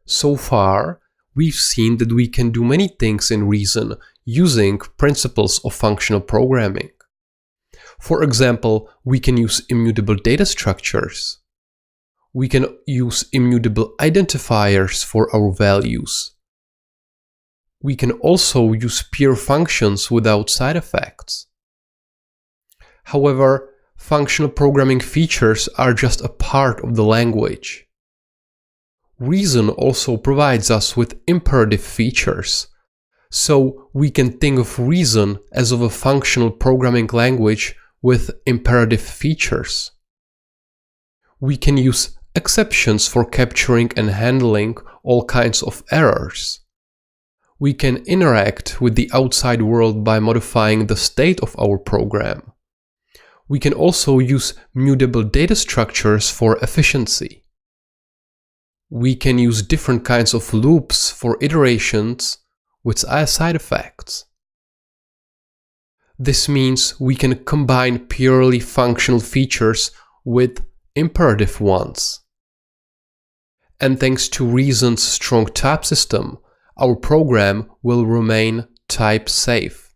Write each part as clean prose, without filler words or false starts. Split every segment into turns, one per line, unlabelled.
So far, we've seen that we can do many things in Reason using principles of functional programming. For example, we can use immutable data structures. We can use immutable identifiers for our values. We can also use pure functions without side effects. However, functional programming features are just a part of the language. Reason also provides us with imperative features, so we can think of Reason as of a functional programming language with imperative features. We can use exceptions for capturing and handling all kinds of errors. We can interact with the outside world by modifying the state of our program. We can also use mutable data structures for efficiency. We can use different kinds of loops for iterations with side effects. This means we can combine purely functional features with imperative ones. And thanks to Reason's strong type system, our program will remain type safe.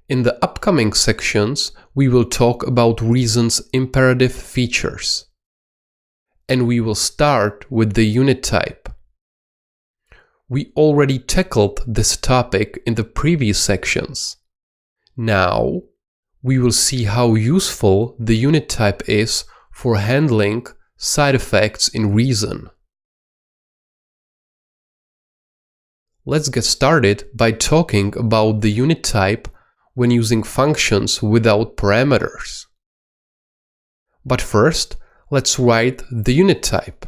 In the upcoming sections, we will talk about Reason's imperative features. And we will start with the unit type. We already tackled this topic in the previous sections. Now, we will see how useful the unit type is for handling side effects in Reason. Let's get started by talking about the unit type when using functions without parameters. But first, let's write the unit type.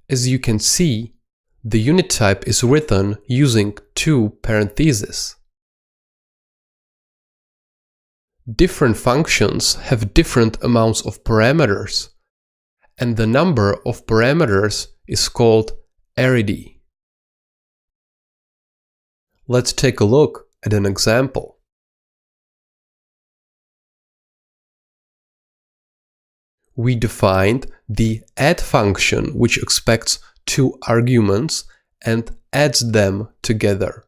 As you can see, the unit type is written using two parentheses. Different functions have different amounts of parameters, and the number of parameters is called arity. Let's take a look at an example. We defined the add function, which expects two arguments and adds them together.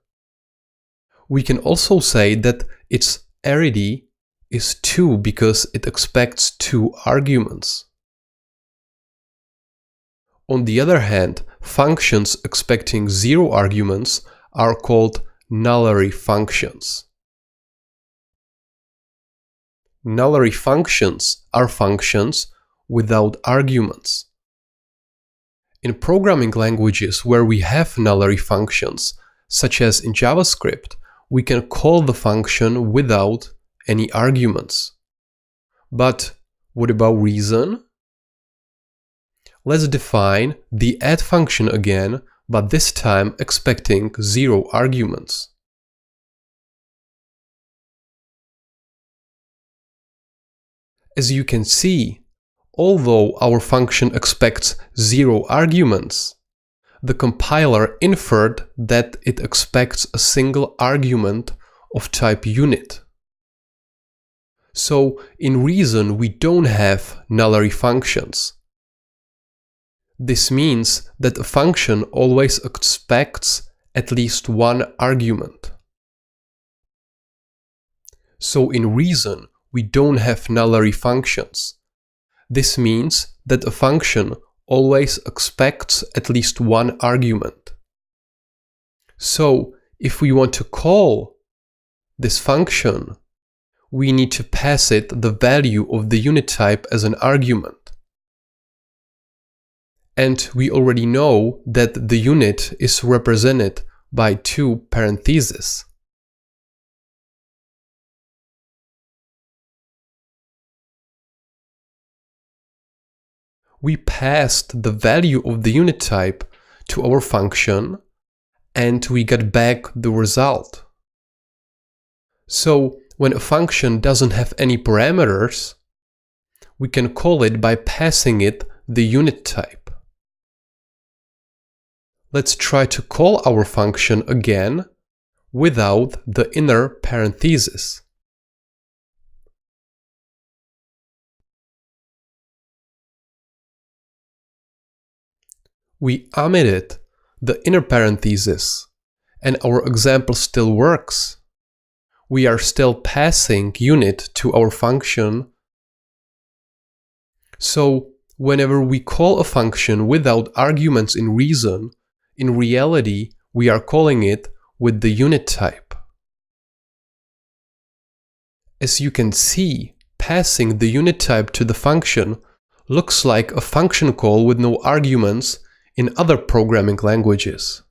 We can also say that its arity is 2 because it expects two arguments. On the other hand, functions expecting 0 arguments are called nullary functions. Nullary functions are functions without arguments. In programming languages where we have nullary functions, such as in JavaScript, we can call the function without any arguments. But what about Reason? Let's define the add function again, but this time expecting 0 arguments. As you can see, although our function expects 0 arguments, the compiler inferred that it expects a single argument of type unit. So in Reason we don't have nullary functions. This means that a function always expects at least one argument. So in Reason we don't have nullary functions. This means that a function always expects at least one argument. So if we want to call this function, we need to pass it the value of the unit type as an argument. And we already know that the unit is represented by two parentheses. We passed the value of the unit type to our function and we got back the result. So when a function doesn't have any parameters, we can call it by passing it the unit type. Let's try to call our function again without the inner parentheses. We omitted the inner parenthesis, and our example still works. We are still passing unit to our function. So whenever we call a function without arguments in Reason, in reality we are calling it with the unit type. As you can see, passing the unit type to the function looks like a function call with no arguments in other programming languages.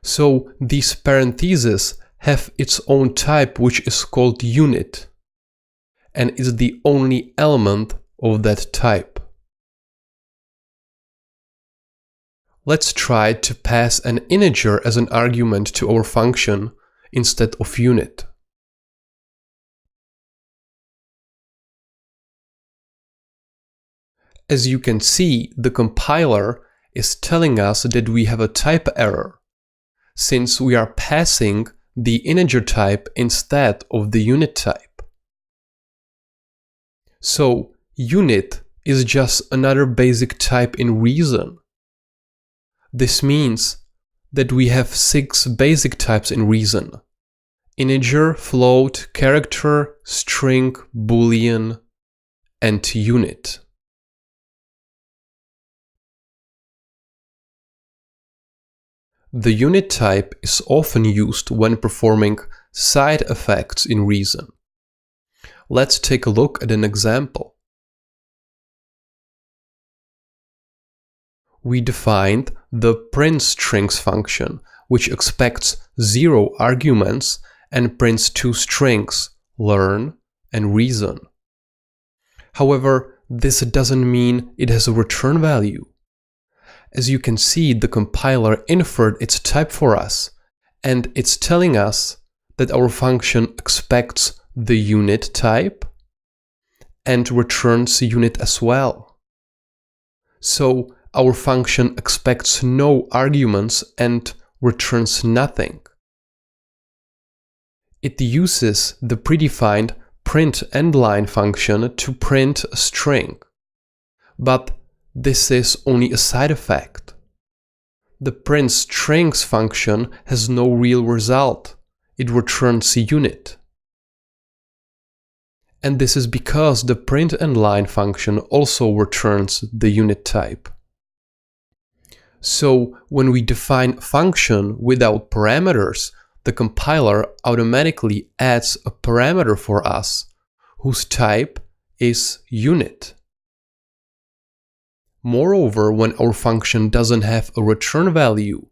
So these parentheses have its own type, which is called unit, and is the only element of that type. Let's try to pass an integer as an argument to our function instead of unit. As you can see, the compiler is telling us that we have a type error, since we are passing the integer type instead of the unit type. So, unit is just another basic type in Reason. This means that we have 6 basic types in Reason: integer, float, character, string, boolean, and unit. The unit type is often used when performing side effects in Reason. Let's take a look at an example. We defined the print strings function, which expects 0 arguments and prints 2 strings, learn and reason. However, this doesn't mean it has a return value. As you can see, the compiler inferred its type for us, and it's telling us that our function expects the unit type and returns unit as well. So our function expects no arguments and returns nothing. It uses the predefined print endline function to print a string, but this is only a side effect. The print strings function has no real result. It returns a unit. And this is because the print endline function also returns the unit type. So when we define a function without parameters, the compiler automatically adds a parameter for us whose type is unit. Moreover, when our function doesn't have a return value,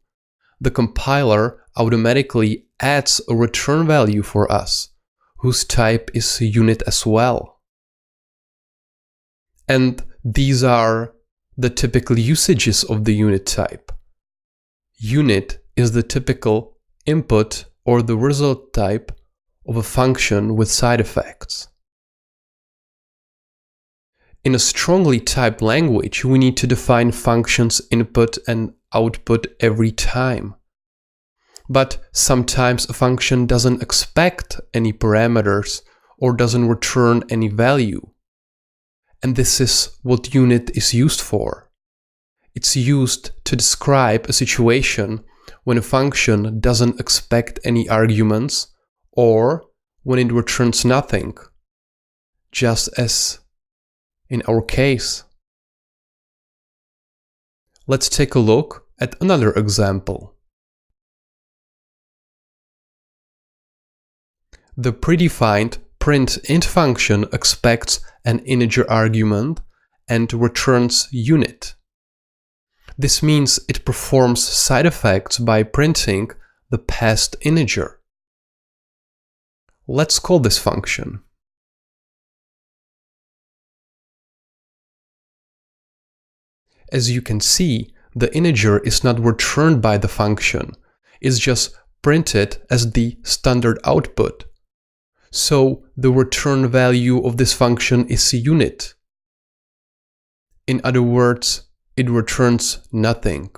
the compiler automatically adds a return value for us, whose type is unit as well. And these are the typical usages of the unit type. Unit is the typical input or the result type of a function with side effects. In a strongly typed language, we need to define functions input and output every time. But sometimes a function doesn't expect any parameters or doesn't return any value. And this is what unit is used for. It's used to describe a situation when a function doesn't expect any arguments or when it returns nothing, just as in our case. Let's take a look at another example. The predefined printInt function expects an integer argument and returns unit. This means it performs side effects by printing the passed integer. Let's call this function. As you can see, the integer is not returned by the function, it's just printed as the standard output. So the return value of this function is a unit. In other words, it returns nothing.